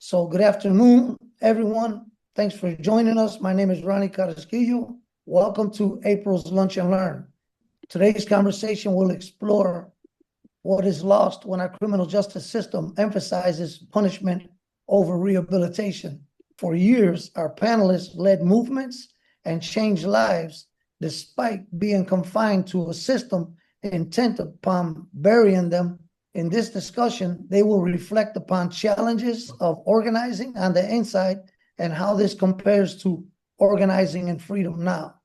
So good afternoon, everyone. Thanks for joining us. My name is Ronnie Carrasquillo. Welcome to April's Lunch and Learn. Today's conversation will explore what is lost when our criminal justice system emphasizes punishment over rehabilitation. For years, our panelists led movements and changed lives despite being confined to a system intent upon burying them. In this discussion, they will reflect upon challenges of organizing on the inside and how this compares to organizing in freedom now.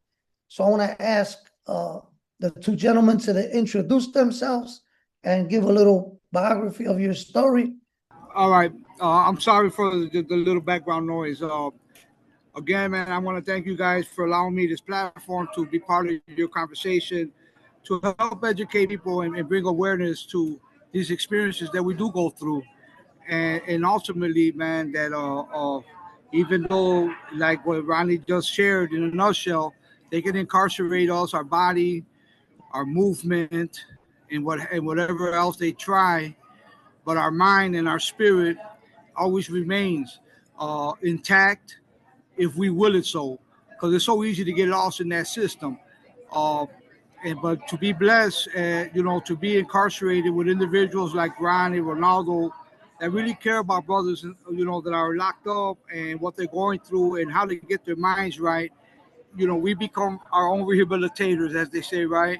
So I want to ask the two gentlemen to introduce themselves and give a little biography of your story. All right. I'm sorry for the little background noise. Again, man, I want to thank you guys for allowing me this platform to be part of your conversation, to help educate people and bring awareness to these experiences that we do go through. And ultimately, man, that even though, like what Ronnie just shared in a nutshell, they can incarcerate us, our body, our movement, and whatever else they try, but our mind and our spirit always remains intact if we will it so, because it's so easy to get lost in that system. But to be blessed, to be incarcerated with individuals like Ronnie, Ronaldo, that really care about brothers, that are locked up and what they're going through and how to get their minds right. We become our own rehabilitators, as they say, right?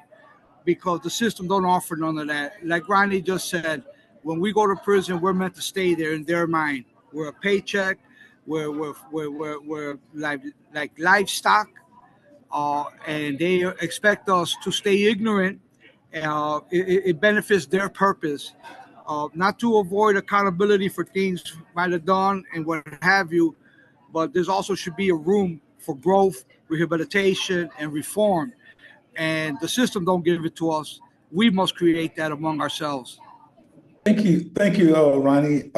Because the system don't offer none of that. Like Ronnie just said, when we go to prison, we're meant to stay there in their mind. We're a paycheck. We're like livestock, and they expect us to stay ignorant. It benefits their purpose, not to avoid accountability for things might have done and what have you, but there's also should be a room for growth, rehabilitation, and reform. And the system don't give it to us. We must create that among ourselves. Thank you, Ronnie,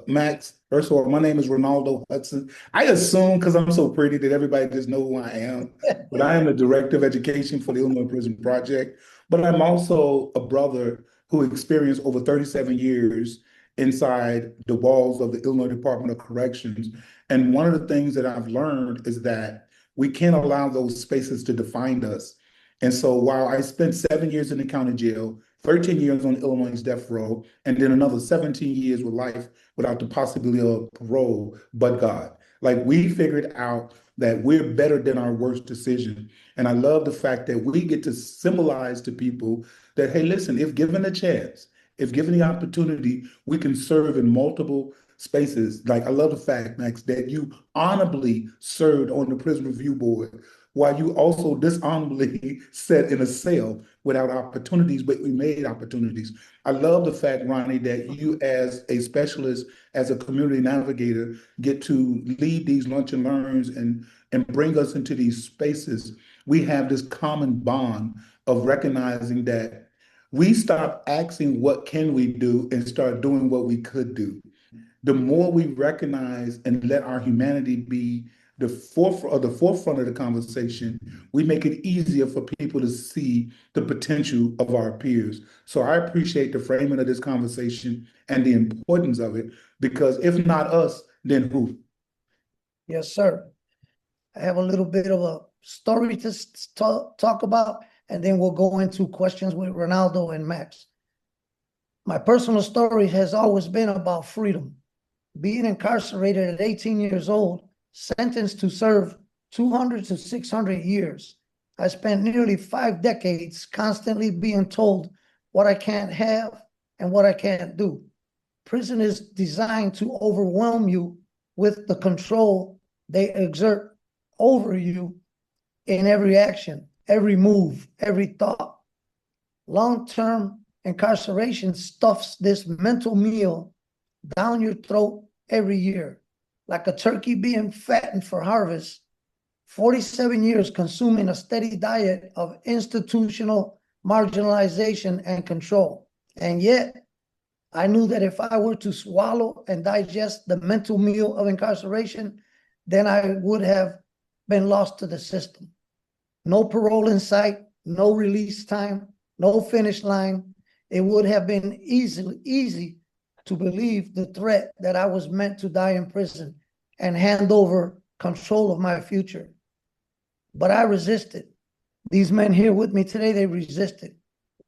Max. First of all, my name is Ronaldo Hudson. I assume because I'm so pretty that everybody just know who I am, but I am the Director of Education for the Illinois Prison Project. But I'm also a brother who experienced over 37 years inside the walls of the Illinois Department of Corrections. And one of the things that I've learned is that we can't allow those spaces to define us. And so while I spent 7 years in the county jail, 13 years on Illinois' death row, and then another 17 years with life without the possibility of parole, but God. Like we figured out that we're better than our worst decision. And I love the fact that we get to symbolize to people that, hey, listen, if given a chance, if given the opportunity, we can serve in multiple spaces. Like I love the fact, Max, that you honorably served on the Prison Review Board while you also dishonorably sat in a cell without opportunities, but we made opportunities. I love the fact, Ronnie, that you as a specialist, as a community navigator, get to lead these lunch and learns and bring us into these spaces. We have this common bond of recognizing that we stop asking what can we do and start doing what we could do. The more we recognize and let our humanity be the forefront of the conversation, we make it easier for people to see the potential of our peers. So I appreciate the framing of this conversation and the importance of it, because if not us, then who? Yes, sir. I have a little bit of a story to talk about, and then we'll go into questions with Ronaldo and Max. My personal story has always been about freedom. Being incarcerated at 18 years old, sentenced to serve 200 to 600 years. I spent nearly 5 decades constantly being told what I can't have and what I can't do. Prison is designed to overwhelm you with the control they exert over you in every action, every move, every thought. Long-term incarceration stuffs this mental meal down your throat every year. Like a turkey being fattened for harvest, 47 years consuming a steady diet of institutional marginalization and control. And yet, I knew that if I were to swallow and digest the mental meal of incarceration, then I would have been lost to the system. No parole in sight, no release time, no finish line. It would have been easy to believe the threat that I was meant to die in prison and hand over control of my future. But I resisted. These men here with me today, they resisted.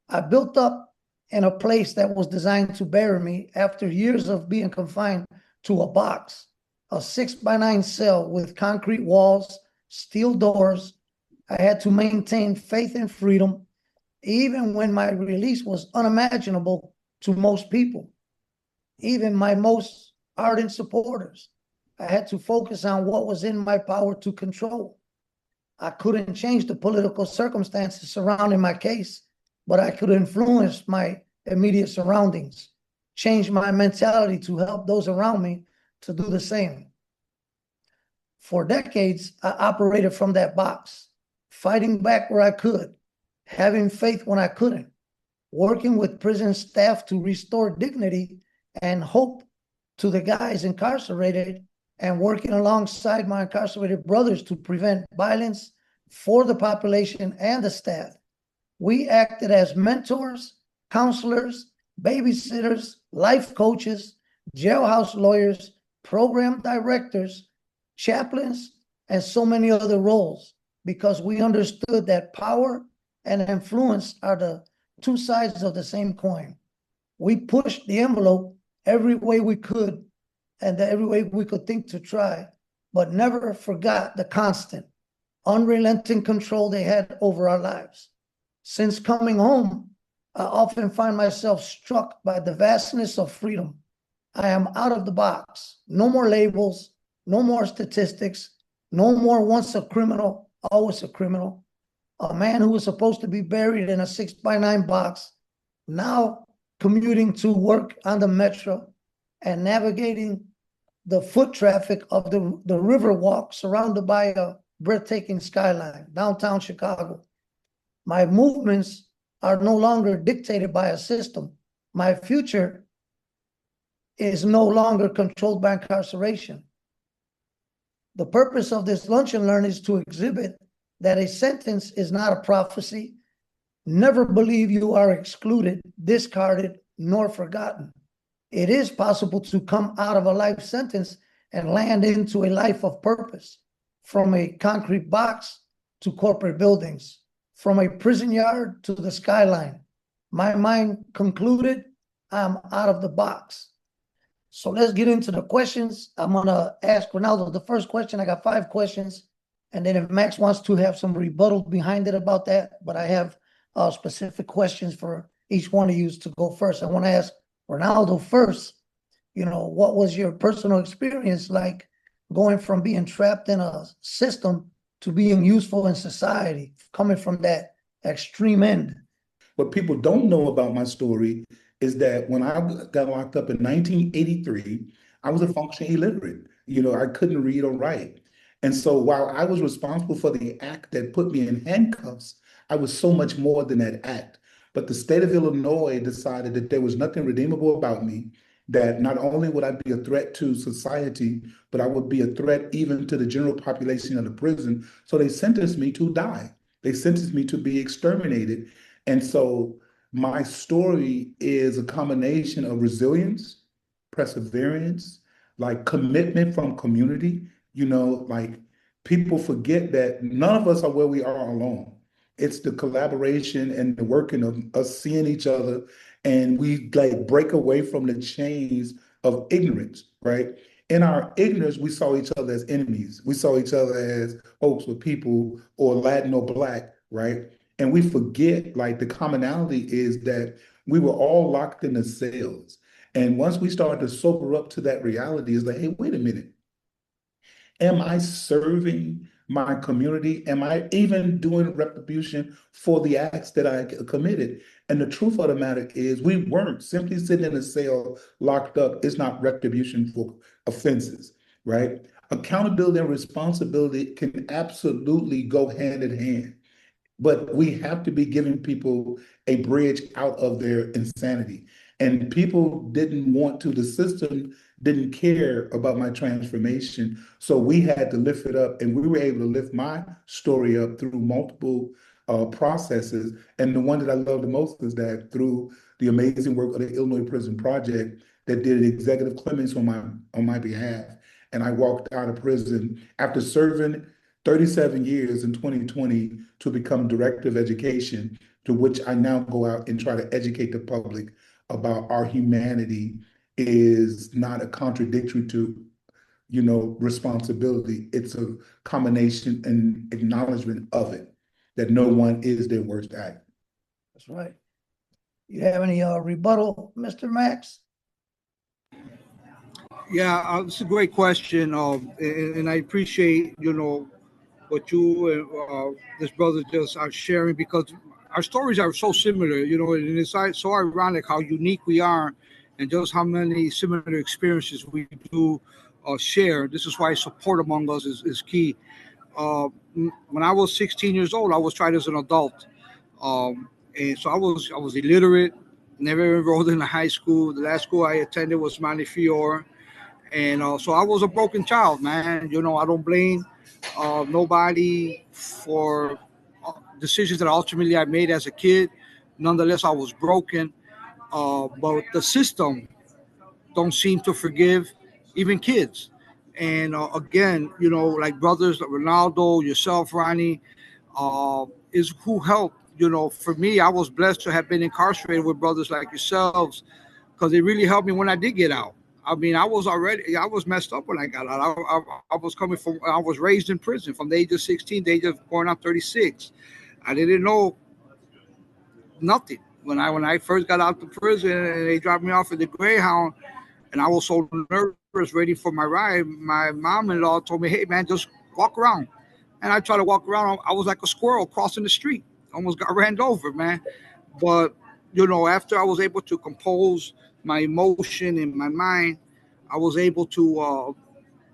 I built up in a place that was designed to bury me after years of being confined to a box, a 6x9 cell with concrete walls, steel doors. I had to maintain faith and freedom, even when my release was unimaginable to most people, even my most ardent supporters. I had to focus on what was in my power to control. I couldn't change the political circumstances surrounding my case, but I could influence my immediate surroundings, change my mentality to help those around me to do the same. For decades, I operated from that box, fighting back where I could, having faith when I couldn't, working with prison staff to restore dignity and hope to the guys incarcerated, and working alongside my incarcerated brothers to prevent violence for the population and the staff. We acted as mentors, counselors, babysitters, life coaches, jailhouse lawyers, program directors, chaplains, and so many other roles, because we understood that power and influence are the two sides of the same coin. We pushed the envelope every way we could and every way we could think to try, but never forgot the constant, unrelenting control they had over our lives. Since coming home, I often find myself struck by the vastness of freedom. I am out of the box. No more labels, no more statistics, no more once a criminal, always a criminal. A man who was supposed to be buried in a 6x9 box, now commuting to work on the metro and navigating the foot traffic of the river walk surrounded by a breathtaking skyline, downtown Chicago. My movements are no longer dictated by a system. My future is no longer controlled by incarceration. The purpose of this lunch and learn is to exhibit that a sentence is not a prophecy. Never believe you are excluded, discarded, nor forgotten. It is possible to come out of a life sentence and land into a life of purpose, from a concrete box to corporate buildings, from a prison yard to the skyline. My mind concluded, I'm out of the box. So let's get into the questions. I'm gonna ask Ronaldo the first question. I got 5 questions. And then if Max wants to have some rebuttal behind it about that, but I have specific questions for each one of you to go first. I wanna ask Ronaldo first, what was your personal experience like going from being trapped in a system to being useful in society, coming from that extreme end? What people don't know about my story is that when I got locked up in 1983, I was a functioning illiterate. I couldn't read or write. And so while I was responsible for the act that put me in handcuffs, I was so much more than that act. But the state of Illinois decided that there was nothing redeemable about me, that not only would I be a threat to society, but I would be a threat even to the general population of the prison. So they sentenced me to die. They sentenced me to be exterminated. And so my story is a combination of resilience, perseverance, like commitment from community. Like people forget that none of us are where we are alone. It's the collaboration and the working of us seeing each other, and we like break away from the chains of ignorance, right? In our ignorance, we saw each other as enemies. We saw each other as folks with people or Latin or Black, right? And we forget like the commonality is that we were all locked in the cells. And once we started to sober up to that reality, it's like, hey, wait a minute. Am I serving my community? Am I even doing retribution for the acts that I committed? And the truth of the matter is, we weren't. Simply sitting in a cell locked up is not retribution for offenses, right? Accountability and responsibility can absolutely go hand in hand. But we have to be giving people a bridge out of their insanity. And people didn't want to, the system didn't care about my transformation. So we had to lift it up, and we were able to lift my story up through multiple processes. And the one that I love the most is that through the amazing work of the Illinois Prison Project, that did executive clearance on my behalf. And I walked out of prison after serving 37 years in 2020 to become director of education, to which I now go out and try to educate the public about our humanity is not a contradictory to, responsibility. It's a combination and acknowledgement of it, that no one is their worst act. That's right. You have any rebuttal, Mr. Max? Yeah, it's a great question, and I appreciate what you and this brother just are sharing, because our stories are so similar, and it's so ironic how unique we are, and just how many similar experiences we do share. This is why support among us is key. When I was 16 years old, I was tried as an adult, and so I was illiterate, never enrolled in a high school. The last school I attended was Montefiore, and so I was a broken child, man. I don't blame nobody for decisions that ultimately I made as a kid. Nonetheless, I was broken. But the system don't seem to forgive even kids. And again, like brothers like Ronaldo, yourself, Ronnie, is who helped. For me, I was blessed to have been incarcerated with brothers like yourselves, because it really helped me when I did get out. I mean, I was messed up when I got out. I was raised in prison from the age of 16, the age of going on 36. I didn't know nothing when I first got out of prison, and they dropped me off at the Greyhound, and I was so nervous, waiting for my ride. My mom-in-law told me, "Hey, man, just walk around." And I tried to walk around. I was like a squirrel crossing the street. Almost got ran over, man. But after I was able to compose my emotion and my mind, I was able to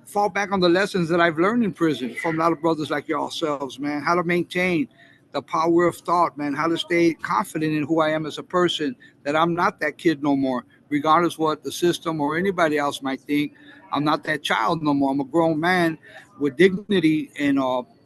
fall back on the lessons that I've learned in prison from a lot of brothers like yourselves, man. How to maintain the power of thought, man. How to stay confident in who I am as a person, that I'm not that kid no more, regardless what the system or anybody else might think. I'm not that child no more. I'm a grown man with dignity and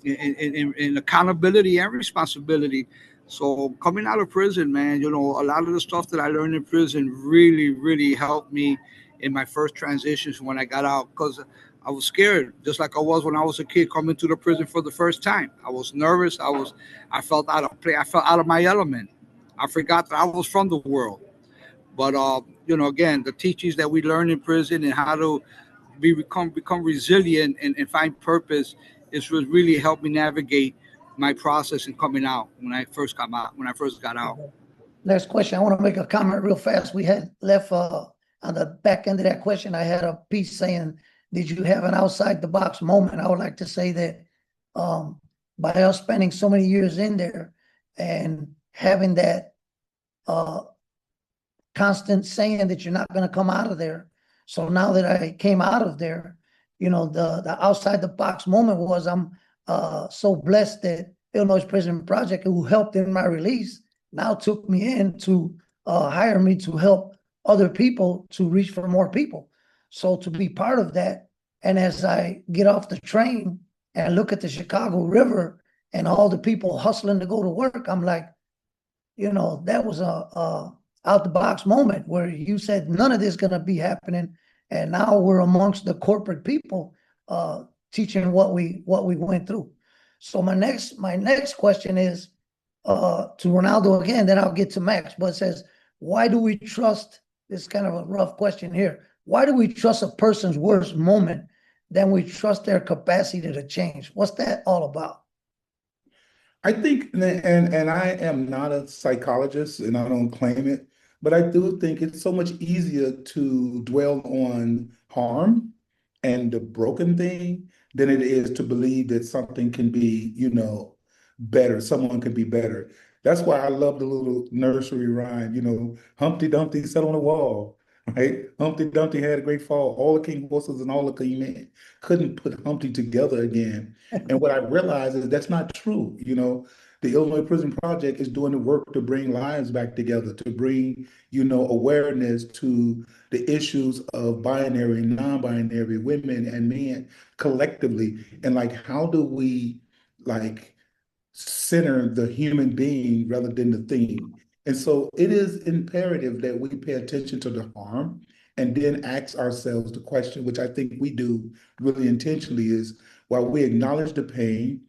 in accountability and responsibility. So coming out of prison, man, a lot of the stuff that I learned in prison really, really helped me in my first transitions when I got out, because I was scared, just like I was when I was a kid coming to the prison for the first time. I was nervous. I felt out of play. I felt out of my element. I forgot that I was from the world. But again, the teachings that we learn in prison and how to become resilient and find purpose is what really helped me navigate my process in coming out when I first got out. Next question. I want to make a comment real fast. We had left on the back end of that question, I had a piece saying, did you have an outside the box moment? I would like to say that by us spending so many years in there and having that constant saying that you're not going to come out of there. So now that I came out of there, the outside the box moment was I'm so blessed that Illinois Prison Project, who helped in my release, now took me in to hire me to help other people to reach for more people. So to be part of that, and as I get off the train and look at the Chicago River and all the people hustling to go to work, I'm like, that was a out the box moment where you said none of this is going to be happening, and now we're amongst the corporate people teaching what we went through. So my next question is to Ronaldo again, then I'll get to Max. But it says, why do we trust? This is kind of a rough question here. Why do we trust a person's worst moment than we trust their capacity to change? What's that all about? I think, and I am not a psychologist and I don't claim it, but I do think it's so much easier to dwell on harm and the broken thing than it is to believe that something can be, better, someone can be better. That's why I love the little nursery rhyme, Humpty Dumpty sat on the wall, right? Humpty Dumpty had a great fall. All the king horses and all the king men couldn't put Humpty together again. And what I realized is that's not true. The Illinois Prison Project is doing the work to bring lives back together, to bring, awareness to the issues of binary and non-binary women and men collectively. And like, how do we like center the human being rather than the thing? And so it is imperative that we pay attention to the harm and then ask ourselves the question, which I think we do really intentionally, is while we acknowledge the pain,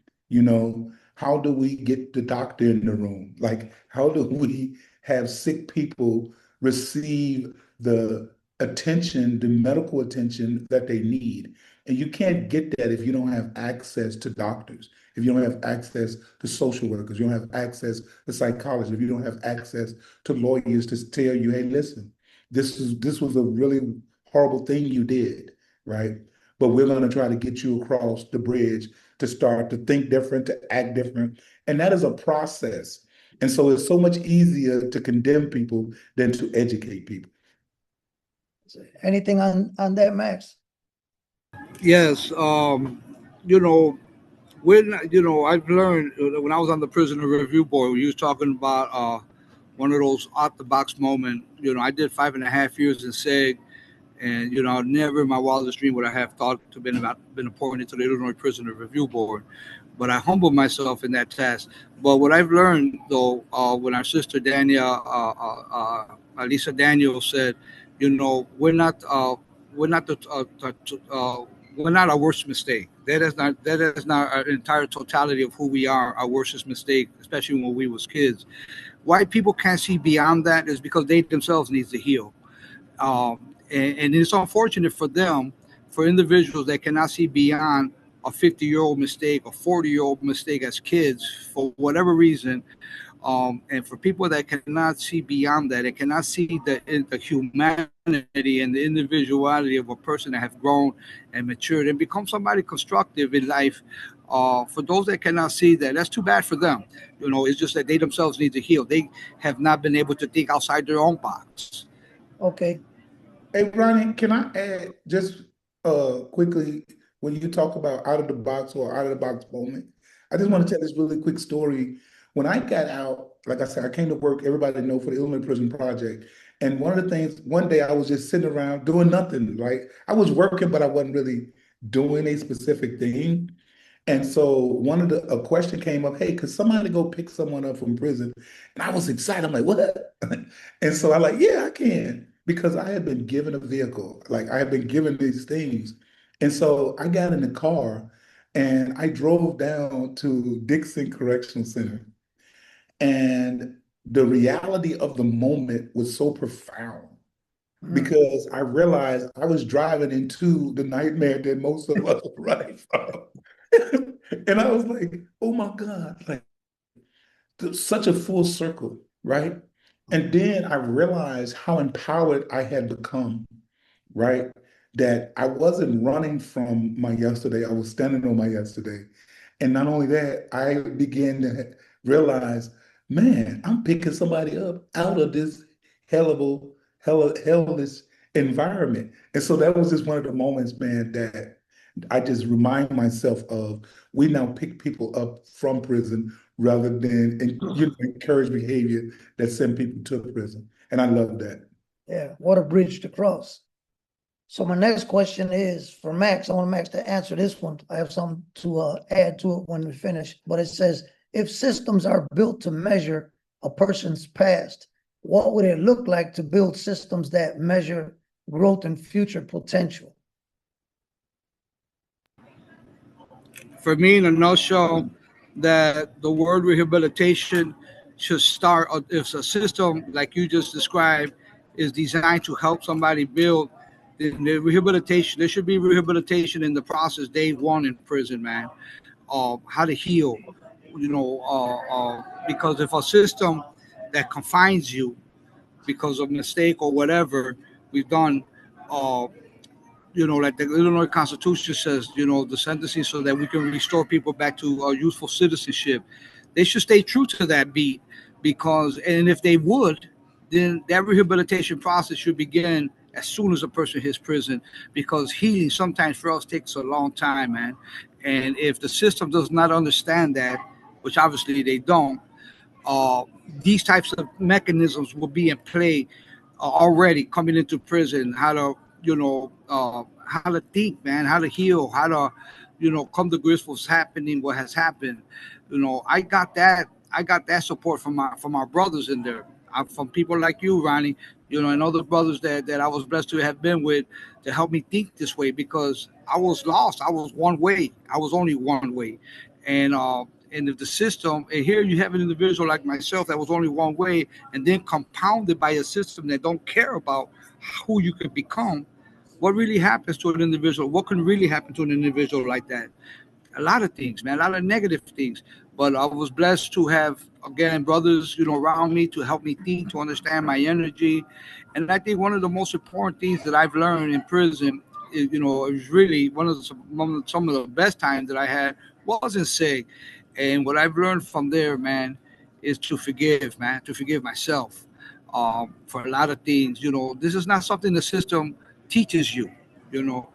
how do we get the doctor in the room? Like, how do we have sick people receive the attention, the medical attention that they need? And you can't get that if you don't have access to doctors, if you don't have access to social workers, you don't have access to psychologists, if you don't have access to lawyers to tell you, hey, listen, this was a really horrible thing you did, right? But we're going to try to get you across the bridge to start to think different, to act different. And that is a process. And so it's so much easier to condemn people than to educate people. Anything on that, Max? Yes, you know, I've learned when I was on the prisoner review board, you was talking about one of those out the box moment. I did 5.5 years in SEG, and never in my wildest dream would I have thought to been appointed to the Illinois Prisoner Review Board. But I humbled myself in that task. But what I've learned, though, when our sister Lisa Daniel said, we're not we're not our worst mistake. That is not our entire totality of who we are. Our worst mistake, especially when we was kids. Why people can't see beyond that is because they themselves need to heal. And it's unfortunate for them, for individuals that cannot see beyond a 50-year-old mistake, a 40-year-old mistake as kids, for whatever reason. And for people that cannot see beyond that, and cannot see the humanity and the individuality of a person that have grown and matured and become somebody constructive in life. For those that cannot see that, that's too bad for them. It's just that they themselves need to heal. They have not been able to think outside their own box. Okay. Hey, Ronnie, can I add just quickly when you talk about out of the box or out of the box moment? I just want to tell this really quick story. When I got out, like I said, I came to work, everybody know, for the Illinois Prison Project. And one of the things, one day I was just sitting around doing nothing. Like I was working, but I wasn't really doing a specific thing. And so a question came up, hey, could somebody go pick someone up from prison? And I was excited. I'm like, what? And so I like, yeah, I can, because I had been given a vehicle. Like I had been given these things. And so I got in the car and I drove down to Dixon Correctional Center. And the reality of the moment was so profound because I realized I was driving into the nightmare that most of us are running from. And I was like, oh my God, like such a full circle, right? And then I realized how empowered I had become, right? That I wasn't running from my yesterday, I was standing on my yesterday. And not only that, I began to realize, man, I'm picking somebody up out of this hellish environment. And so that was just one of the moments, man, that I just remind myself of. We now pick people up from prison rather than encourage behavior that send people to prison. And I love that. Yeah, what a bridge to cross. So my next question is for Max. I want Max to answer this one. I have something to add to it when we finish. But it says, if systems are built to measure a person's past, what would it look like to build systems that measure growth and future potential? For me, in a nutshell, that the word rehabilitation should start. If a system like you just described is designed to help somebody build the rehabilitation, there should be rehabilitation in the process day one in prison, man. How to heal, because if a system that confines you because of mistake or whatever we've done, uh, like the Illinois Constitution says, the sentencing so that we can restore people back to youthful citizenship. They should stay true to that beat and if they would, then that rehabilitation process should begin as soon as a person hits prison, because healing sometimes for us takes a long time, man. And if the system does not understand that, which obviously they don't, uh, these types of mechanisms will be in play already coming into prison. How to, how to think, man, how to heal, how to, come to grips with what's happening, what has happened. I got that. I got that support from our brothers in there, from people like you, Ronnie, and other brothers that I was blessed to have been with to help me think this way, because I was lost. I was one way. I was only one way. And if the system, and here you have an individual like myself that was only one way, and then compounded by a system that don't care about who you can become, what really happens to an individual? What can really happen to an individual like that? A lot of things, man, a lot of negative things. But I was blessed to have, again, brothers, around me to help me think, to understand my energy. And I think one of the most important things that I've learned in prison is, it was really some of the best times that I had was in SIG. And what I've learned from there, man, is to forgive, man, to forgive myself for a lot of things. This is not something the system teaches you, you know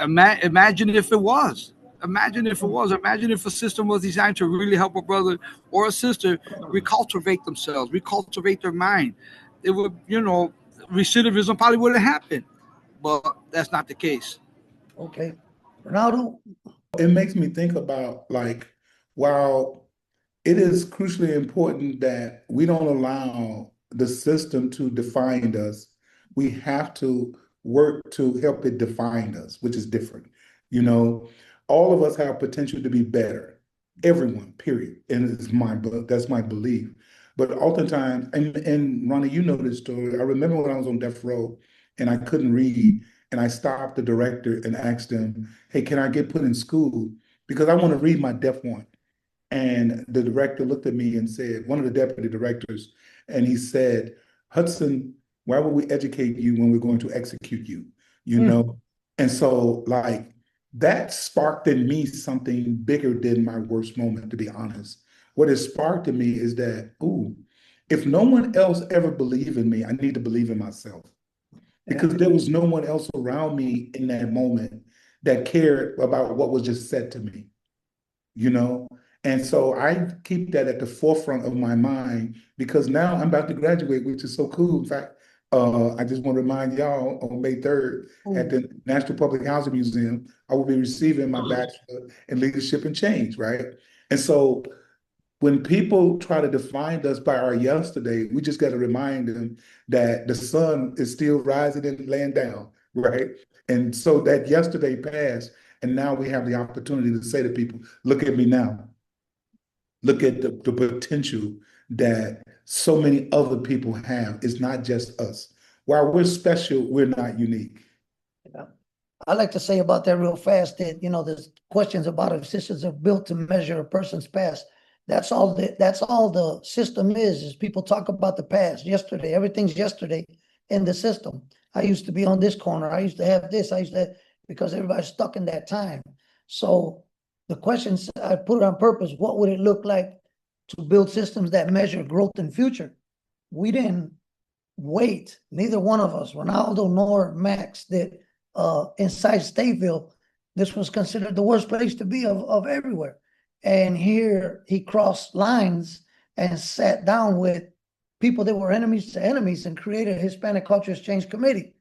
imagine if it was. Imagine if it was. Imagine if a system was designed to really help a brother or a sister recultivate themselves, recultivate their mind. It would, recidivism probably wouldn't happen, but that's not the case. Okay. Ronaldo? It makes me think about, like, while it is crucially important that we don't allow the system to define us, we have to work to help it define us, which is different. You know, all of us have potential to be better. Everyone, period. And that's my belief. But oftentimes, and Ronnie, you know this story. I remember when I was on death row and I couldn't read, and I stopped the director and asked him, "Hey, can I get put in school? Because I want to read my death warrant." And the director looked at me and said, one of the deputy directors, and he said, "Hudson, why would we educate you when we're going to execute you?" You know? And so, like, that sparked in me something bigger than my worst moment, to be honest. What it sparked in me is that, ooh, if no one else ever believed in me, I need to believe in myself, because there was no one else around me in that moment that cared about what was just said to me, you know? And so I keep that at the forefront of my mind, because now I'm about to graduate, which is so cool. In fact, I just want to remind y'all, on May 3rd at the National Public Housing Museum, I will be receiving my Bachelor in Leadership and Change, right? And so when people try to define us by our yesterday, we just got to remind them that the sun is still rising and laying down, right? And so that yesterday passed, and now we have the opportunity to say to people, look at me now. Look at the potential that so many other people have. It's not just us. While we're special, we're not unique. Yeah. I like to say about that real fast that, there's questions about if systems are built to measure a person's past. That's all the system is people talk about the past, yesterday. Everything's yesterday in the system. I used to be on this corner. I used to have this. Because everybody's stuck in that time. So the questions, I put it on purpose, what would it look like to build systems that measure growth and future? We didn't wait, neither one of us, Ronaldo nor Max, that inside Stateville, this was considered the worst place to be of everywhere. And here he crossed lines and sat down with people that were enemies to enemies and created a Hispanic Culture Exchange Committee.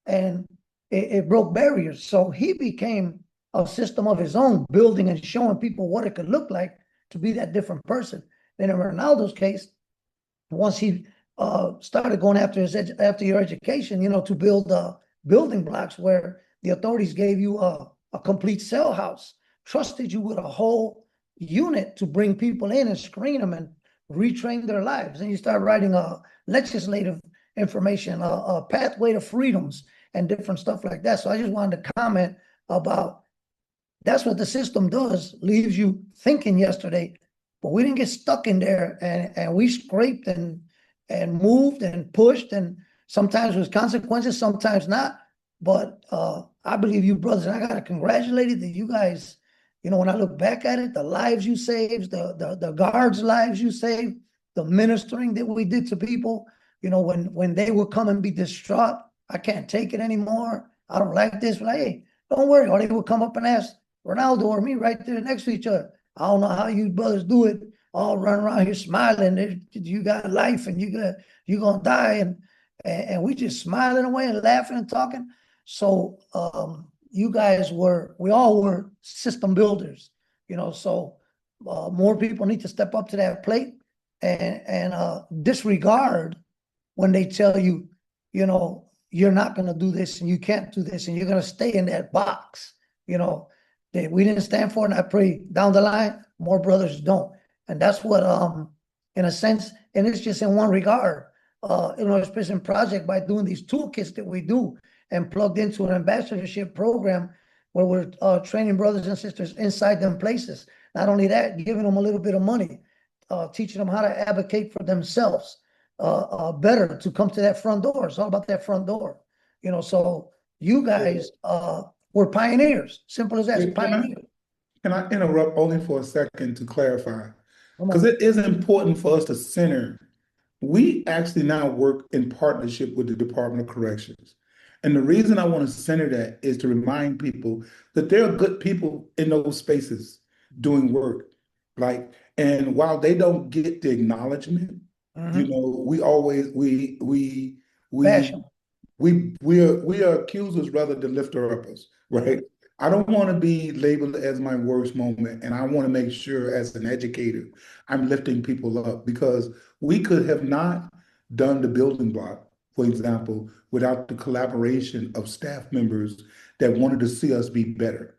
And it broke barriers. So he became a system of his own, building and showing people what it could look like to be that different person. Then in Ronaldo's case, once he started going after your education, to build building blocks where the authorities gave you a complete cell house, trusted you with a whole unit to bring people in and screen them and retrain their lives. And you start writing a legislative information, a pathway to freedoms and different stuff like that. So I just wanted to comment about that's what the system does, leaves you thinking yesterday, but we didn't get stuck in there, and we scraped and moved and pushed, and sometimes with consequences, sometimes not. But I believe you brothers, and I gotta congratulate you that you guys, when I look back at it, the lives you saved, the guards' lives you saved, the ministering that we did to people, when they would come and be distraught, I can't take it anymore, I don't like this, like, hey, don't worry, or they would come up and ask Ronaldo or me right there next to each other. I don't know how you brothers do it, all run around here smiling. You got life and you're gonna die, and we just smiling away and laughing and talking. So you guys we all were system builders, so more people need to step up to that plate and disregard when they tell you, you know, you're not gonna do this and you can't do this and you're gonna stay in that box, you know, that we didn't stand for. And I pray down the line, more brothers don't. And that's what, in a sense, and it's just in one regard, Illinois Prison Project, by doing these toolkits that we do and plugged into an ambassadorship program where we're training brothers and sisters inside them places. Not only that, giving them a little bit of money, teaching them how to advocate for themselves, better to come to that front door. It's all about that front door, you know. So you guys were pioneers. Simple as that. Can Pioneers. can I interrupt only for a second to clarify? Come Because on. it is important for us to center. We actually now work in partnership with the Department of Corrections. And the reason I want to center that is to remind people that there are good people in those spaces doing work. Like, and while they don't get the acknowledgement, you Mhm. know, we always we Passion. we are accusers rather than lifter uppers, right? I don't want to be labeled as my worst moment, and I want to make sure as an educator, I'm lifting people up because we could have not done the building block, for example, without the collaboration of staff members that wanted to see us be better.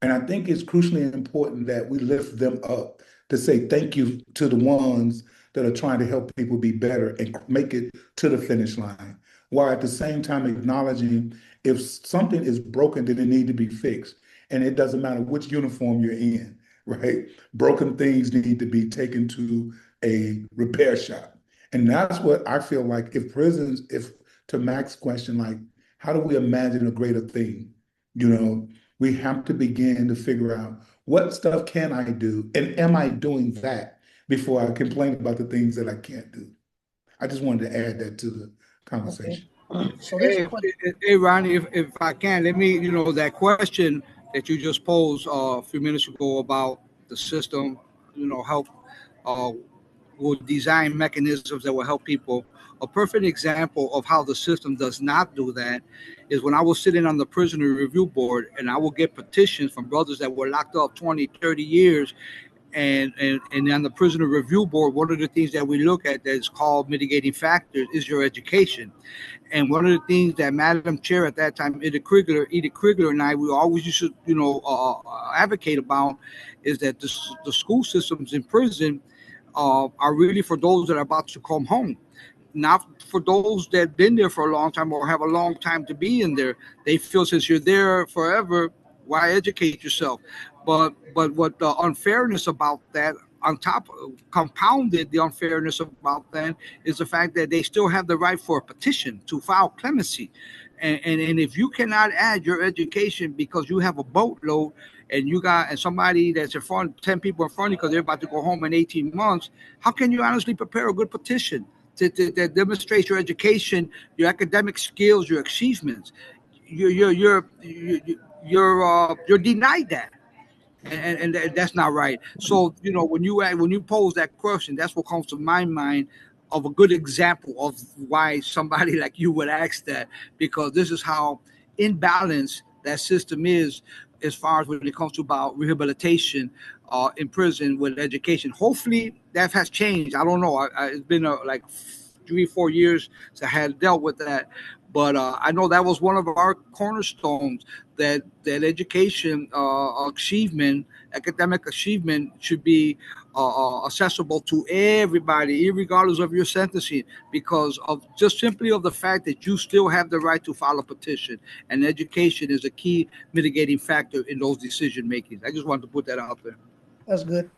And I think it's crucially important that we lift them up to say thank you to the ones that are trying to help people be better and make it to the finish line, while at the same time acknowledging if something is broken, then it need to be fixed. And it doesn't matter which uniform you're in, right? Broken things need to be taken to a repair shop. And that's what I feel like if prisons, if to Max's question, like, how do we imagine a greater thing? You know, we have to begin to figure out what stuff can I do and am I doing that before I complain about the things that I can't do. I just wanted to add that to the Okay. conversation. So this Hey, question, hey, Ronnie, if I can, let me, that question that you just posed a few minutes ago about the system, help uh, will design mechanisms that will help people. A perfect example of how the system does not do that is when I was sitting on the prisoner review board and I will get petitions from brothers that were locked up 20, 30 years. And on the prisoner review board, one of the things that we look at that's called mitigating factors is your education. And one of the things that Madam Chair at that time, Edith Krigler and I, we always used to, advocate about is that the school systems in prison are really for those that are about to come home, not for those that have been there for a long time or have a long time to be in there. They feel since you're there forever, why educate yourself? But what the unfairness about that on top compounded the unfairness about that is the fact that they still have the right for a petition to file clemency. And if you cannot add your education because you have a boatload and you got and somebody that's in front 10 people in front of you because they're about to go home in 18 months, how can you honestly prepare a good petition to demonstrate your education, your academic skills, your achievements? You're denied that, and that's not right. So when you pose that question, that's what comes to my mind of a good example of why somebody like you would ask that, because this is how imbalanced that system is as far as when it comes to about rehabilitation in prison with education. Hopefully that has changed. I don't know. It's been like 3 4 years since I had dealt with that. But I know that was one of our cornerstones, that education achievement, academic achievement, should be accessible to everybody, regardless of your sentencing, because of just simply of the fact that you still have the right to file a petition, and education is a key mitigating factor in those decision makings. I just wanted to put that out there. that's good.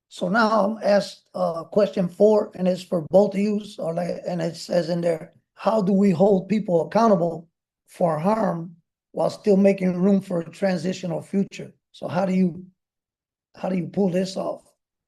So now I'm asked question 4, and it's for both of you. Or like, and it says in there, how do we hold people accountable for harm while still making room for a transitional future? So how do you pull this off?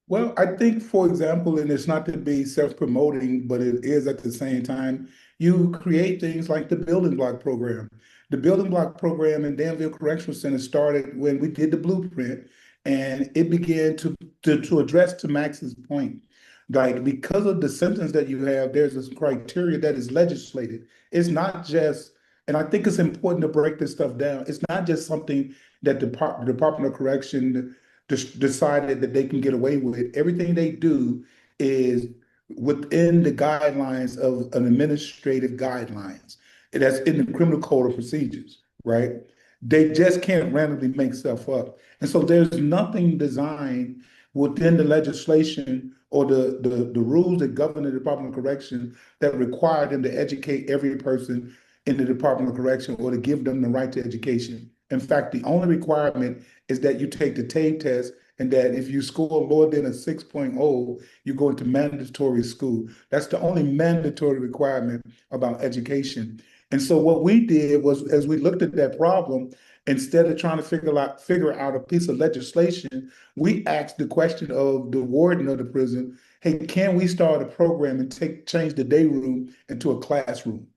Well, I think, for example, and it's not to be self-promoting, but it is at the same time, you create things like the building block program. The building block program in Danville Correctional Center started when we did the blueprint, and it began to address to Max's point. Like, because of the symptoms that you have, there's this criteria that is legislated. It's not just, and I think it's important to break this stuff down. It's not just something that the Department of Correction decided that they can get away with. Everything they do is within the guidelines of an administrative guidelines. That's in the criminal code of procedures, right? They just can't randomly make stuff up. And so there's nothing designed within the legislation or the rules that govern the Department of Correction that require them to educate every person in the Department of Correction or to give them the right to education. In fact, the only requirement is that you take the TABE test and that if you score lower than a 6.0, you go into mandatory school. That's the only mandatory requirement about education. And so what we did was, as we looked at that problem, instead of trying to figure out a piece of legislation, we asked the question of the warden of the prison, hey, can we start a program and change the day room into a classroom?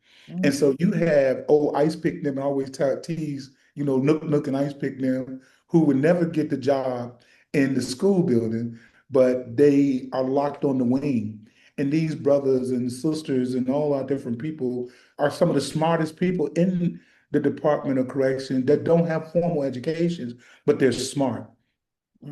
And so you have old Ice Pick them and always tease, Nook and Ice Pick them, who would never get the job in the school building, but they are locked on the wing. And these brothers and sisters and all our different people are some of the smartest people in the Department of Correction that don't have formal educations, but they're smart.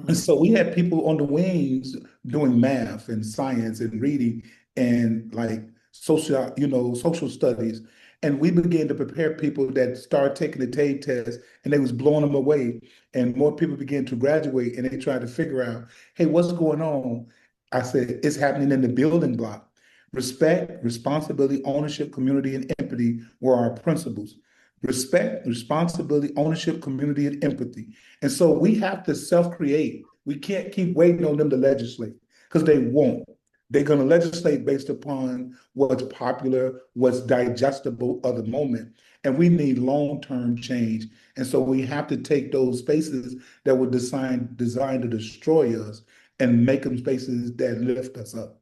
And so we had people on the wings doing math and science and reading and like social studies. And we began to prepare people that start taking the TABE test and they was blowing them away. And more people began to graduate and they tried to figure out, hey, what's going on? I said, it's happening in the building block. Respect, responsibility, ownership, community, and empathy were our principles. Respect, responsibility, ownership, community, and empathy. And so we have to self-create. We can't keep waiting on them to legislate because they won't. They're going to legislate based upon what's popular, what's digestible of the moment. And we need long-term change. And so we have to take those spaces that were designed to destroy us and make them spaces that lift us up.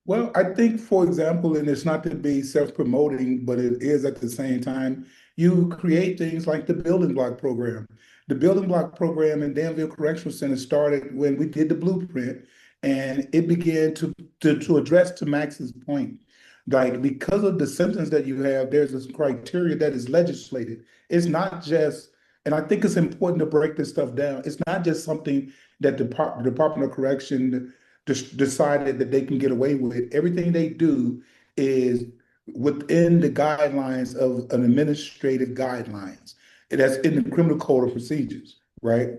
Well, I think, for example, and it's not to be self-promoting, but it is at the same time, you create things like the building block program. The building block program in Danville Correctional Center started when we did the blueprint, and it began to address to Max's point. Like because of the symptoms that you have, there's this criteria that is legislated. It's not just, and I think it's important to break this stuff down. It's not just something that the Department of Correction decided that they can get away with. Everything they do is within the guidelines of an administrative guidelines. That's in the criminal code of procedures, right?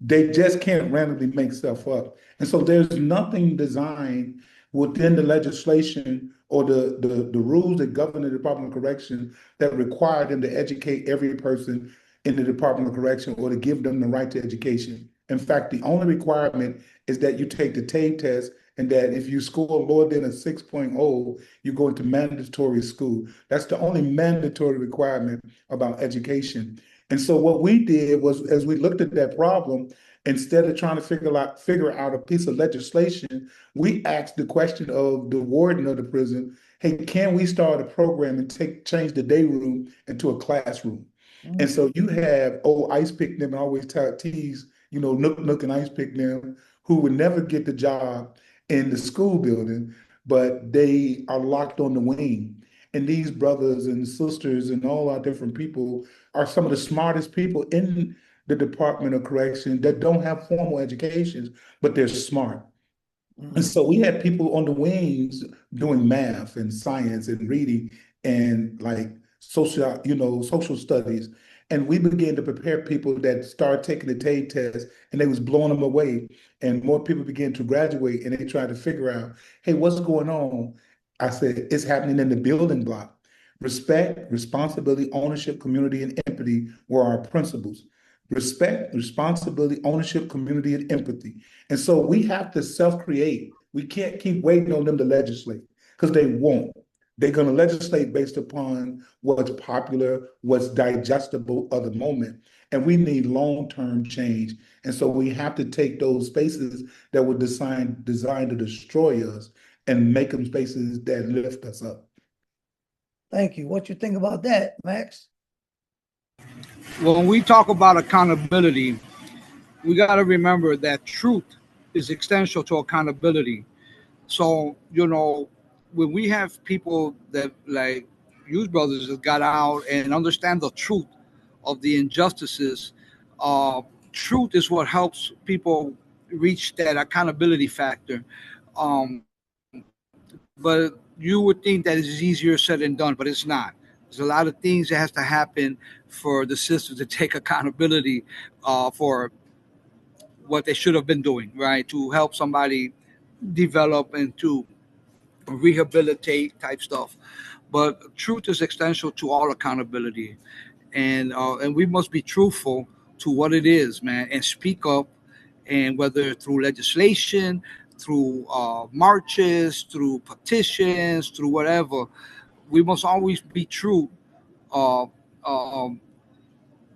They just can't randomly make stuff up. And so there's nothing designed within the legislation or the rules that govern the Department of Correction that require them to educate every person in the Department of Correction or to give them the right to education. In fact, the only requirement is that you take the TABE test and that if you score lower than a 6.0, you go into mandatory school. That's the only mandatory requirement about education. And so what we did was, as we looked at that problem, instead of trying to figure out a piece of legislation, we asked the question of the warden of the prison, hey, can we start a program and change the day room into a classroom? And so you have old Ice Pick them and always tease, Nook and Ice Pick them, who would never get the job in the school building, but they are locked on the wing. And these brothers and sisters and all our different people are some of the smartest people in the Department of Correction that don't have formal educations, but they're smart. And so we had people on the wings doing math and science and reading and like social studies. And we began to prepare people that started taking the TABE test and they was blowing them away. And more people began to graduate and they tried to figure out, hey, what's going on? I said, it's happening in the building block. Respect, responsibility, ownership, community, and empathy were our principles. Respect, responsibility, ownership, community, and empathy. And so we have to self-create. We can't keep waiting on them to legislate because they won't. They're going to legislate based upon what's popular, what's digestible of the moment. And we need long-term change. And so we have to take those spaces that were designed to destroy us and make them spaces that lift us up. Thank you. What you think about that, Max? When we talk about accountability, we got to remember that truth is essential to accountability. So, when we have people that like you brothers that got out and understand the truth of the injustices, truth is what helps people reach that accountability factor. but you would think that it's easier said than done, but it's not. There's a lot of things that has to happen for the system to take accountability for what they should have been doing, right? To help somebody develop and to rehabilitate type stuff. But truth is essential to all accountability, and we must be truthful to what it is, man, and speak up. And whether through legislation, through marches, through petitions, through whatever, we must always be true. Uh, um,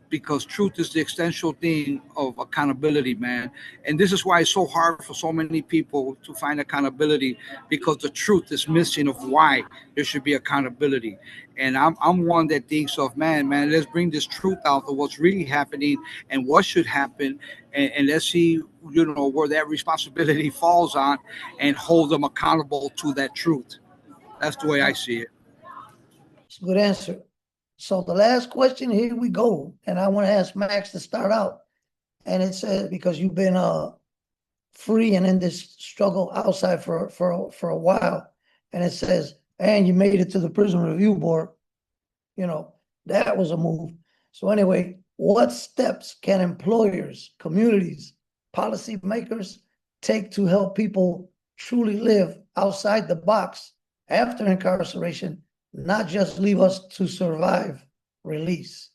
because truth is the essential thing of accountability, man. And this is why it's so hard for so many people to find accountability, because the truth is missing of why there should be accountability. And I'm one that thinks of, man, let's bring this truth out of what's really happening and what should happen, and let's see, where that responsibility falls on, and hold them accountable to that truth. That's the way I see it. It's a good answer. So the last question, here we go. And I want to ask Max to start out. And it says, because you've been free and in this struggle outside for a while. And it says, and you made it to the Prison Review Board. That was a move. So anyway, what steps can employers, communities, policymakers take to help people truly live outside the box after incarceration, not just leave us to survive release?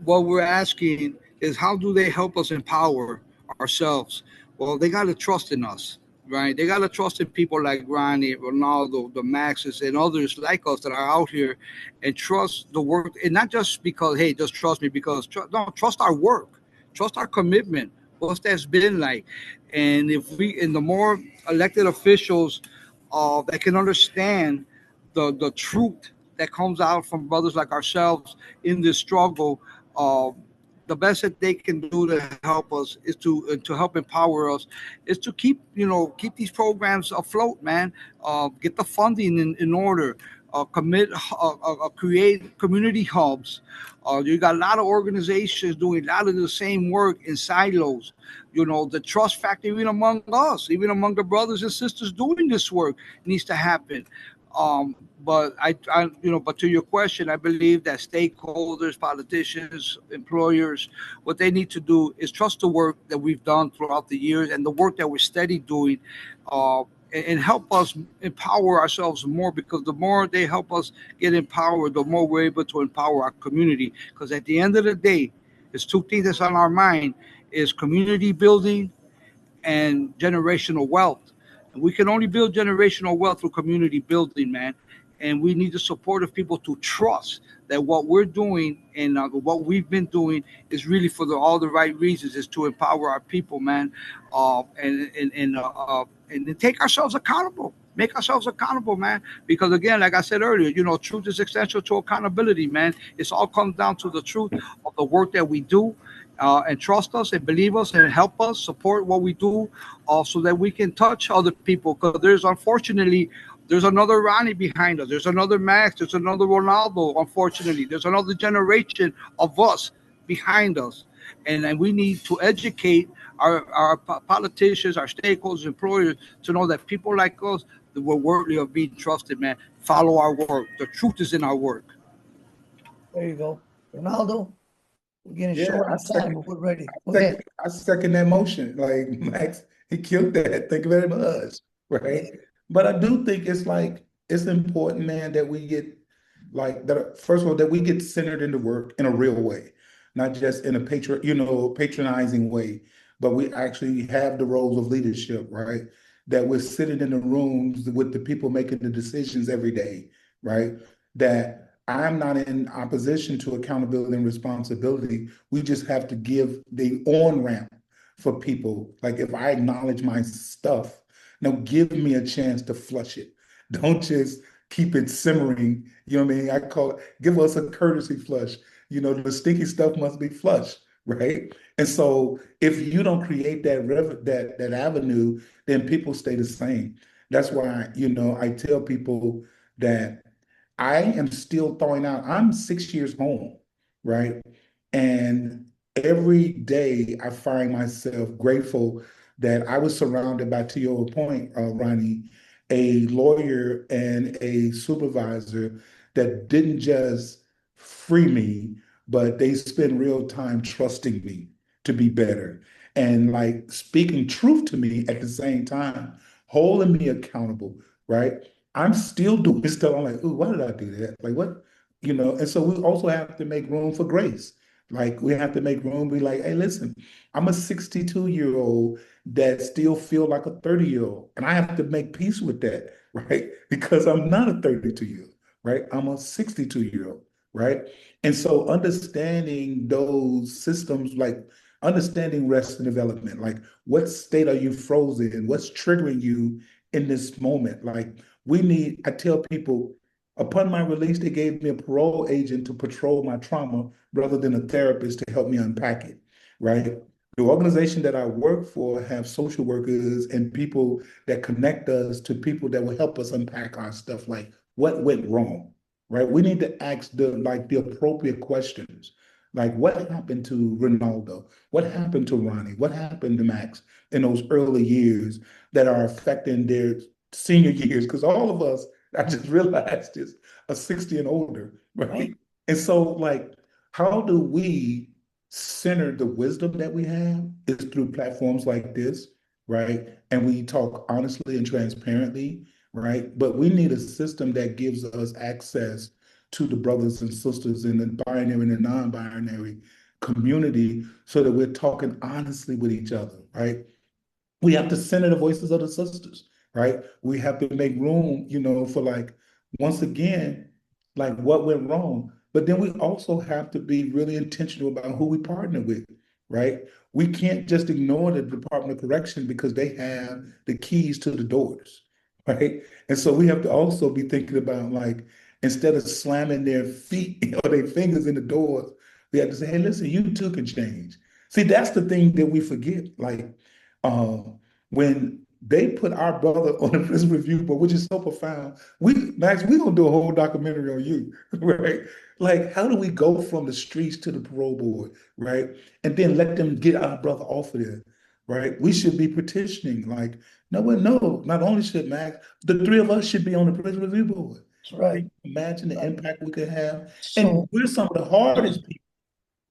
What we're asking is, how do they help us empower ourselves? Well, they got to trust in us, right? They got to trust in people like Ronnie, Ronaldo, the Maxes, and others like us that are out here, and trust the work. And not just because, hey, just trust me, because no, trust our work, trust our commitment, what that's been like. And the more elected officials that can understand the truth that comes out from brothers like ourselves in this struggle, uh, the best that they can do to help us is to help empower us, is to keep these programs afloat, man. Get the funding in order. Create community hubs. You got a lot of organizations doing a lot of the same work in silos. The trust factor, even among us, even among the brothers and sisters doing this work, needs to happen. But but to your question, I believe that stakeholders, politicians, employers, what they need to do is trust the work that we've done throughout the years and the work that we're steady doing, and help us empower ourselves more, because the more they help us get empowered, the more we're able to empower our community. Because at the end of the day, there's two things that's on our mind: is community building and generational wealth. And we can only build generational wealth through community building, man. And we need the support of people to trust that what we're doing and what we've been doing is really for all the right reasons, is to empower our people, man, and then take ourselves accountable. Make ourselves accountable, man. Because again, like I said earlier, truth is essential to accountability, man. It's all comes down to the truth of the work that we do, and trust us and believe us and help us support what we do, so that we can touch other people. Because there's another Ronnie behind us. There's another Max. There's another Ronaldo. Unfortunately, there's another generation of us behind us, and we need to educate our politicians, our stakeholders, employers, to know that people like us, that we're worthy of being trusted, man. Follow our work. The truth is in our work. There you go. Ronaldo, we're getting Yeah, short on time, but we're ready. Go second, ahead. I second that motion. Like Max, he killed that. Thank you very much. Right. But I do think it's important, man, that we get like that. First of all, that we get centered into work in a real way, not just in a patronizing way, but we actually have the roles of leadership, right? That we're sitting in the rooms with the people making the decisions every day, right? That I'm not in opposition to accountability and responsibility. We just have to give the on ramp for people. Like if I acknowledge my stuff, now give me a chance to flush it. Don't just keep it simmering. You know what I mean? I call it, give us a courtesy flush. The stinky stuff must be flushed, right? And so if you don't create that avenue, then people stay the same. That's why, I tell people that I am still throwing out, I'm 6 years home, right? And every day I find myself grateful that I was surrounded by, to your point, Ronnie, a lawyer and a supervisor that didn't just free me, but they spent real time trusting me to be better and like speaking truth to me at the same time, holding me accountable, right? I'm still doing stuff. I'm like, ooh, why did I do that? Like, what? You know, and so we also have to make room for grace. Like, we have to make room, be like, hey, listen, I'm a 62-year-old that still feel like a 30-year-old. And I have to make peace with that, right? Because I'm not a 32-year-old, right? I'm a 62-year-old, right? And so understanding those systems, like understanding rest and development, like what state are you frozen in? What's triggering you in this moment? Like I tell people, upon my release, they gave me a parole agent to patrol my trauma rather than a therapist to help me unpack it, right? The organization that I work for have social workers and people that connect us to people that will help us unpack our stuff, like what went wrong, right? We need to ask the appropriate questions. Like what happened to Ronaldo? What happened to Ronnie? What happened to Max in those early years that are affecting their senior years? Because all of us, I just realized this, are 60 and older, right? And so like, how do we center the wisdom that we have is through platforms like this, right? And we talk honestly and transparently, right? But we need a system that gives us access to the brothers and sisters in the binary and the non-binary community so that we're talking honestly with each other, right? We have to center the voices of the sisters, right? We have to make room, for like, once again, like what went wrong. But then we also have to be really intentional about who we partner with, right? We can't just ignore the Department of Correction because they have the keys to the doors, right? And so we have to also be thinking about like, instead of slamming their feet or their fingers in the doors, we have to say, hey, listen, you too can change. See, that's the thing that we forget. Like, when they put our brother on the prison review board, which is so profound, Max, we gonna do a whole documentary on you, right? Like, how do we go from the streets to the parole board, right? And then let them get our brother off of there, right? We should be petitioning, like, no, not only should Max, the three of us should be on the prison review board. That's right. Imagine the impact we could have. And So, we're some of the hardest people,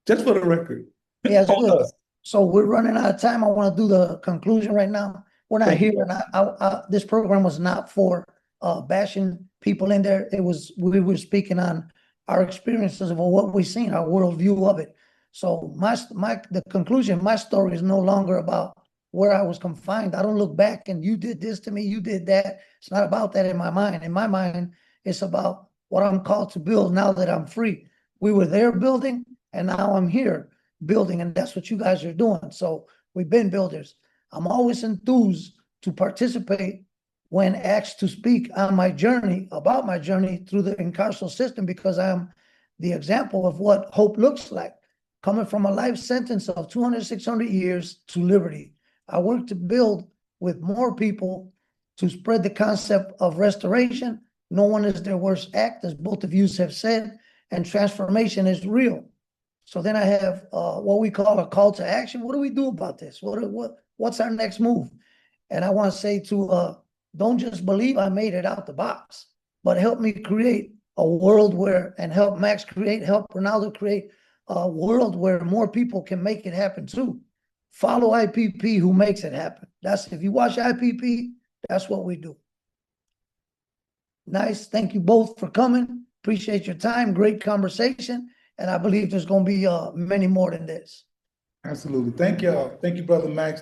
just for the record, yeah, it's on good. us. So we're running out of time. I want to do the conclusion right now. We're not Thank you. here, and this program was not for bashing people in there. We were speaking on our experiences of what we've seen, our worldview of it. So the conclusion, my story is no longer about where I was confined. I don't look back and you did this to me, you did that. It's not about that in my mind. In my mind, it's about what I'm called to build now that I'm free. We were there building, and now I'm here building, and that's what you guys are doing. So we've been builders. I'm always enthused to participate when asked to speak on my journey, about my journey through the incarceral system, because I'm the example of what hope looks like. Coming from a life sentence of 200, 600 years to liberty, I work to build with more people to spread the concept of restoration. No one is their worst act, as both of you have said, and transformation is real. So then I have what we call a call to action. What do we do about this? What's our next move? And I want to say don't just believe I made it out the box, but help me create a world and help Max help Ronaldo create a world where more people can make it happen too. Follow IPP who makes it happen. If you watch IPP, that's what we do. Nice. Thank you both for coming. Appreciate your time. Great conversation. And I believe there's going to be many more than this. Absolutely. Thank y'all. Thank you, Brother Max.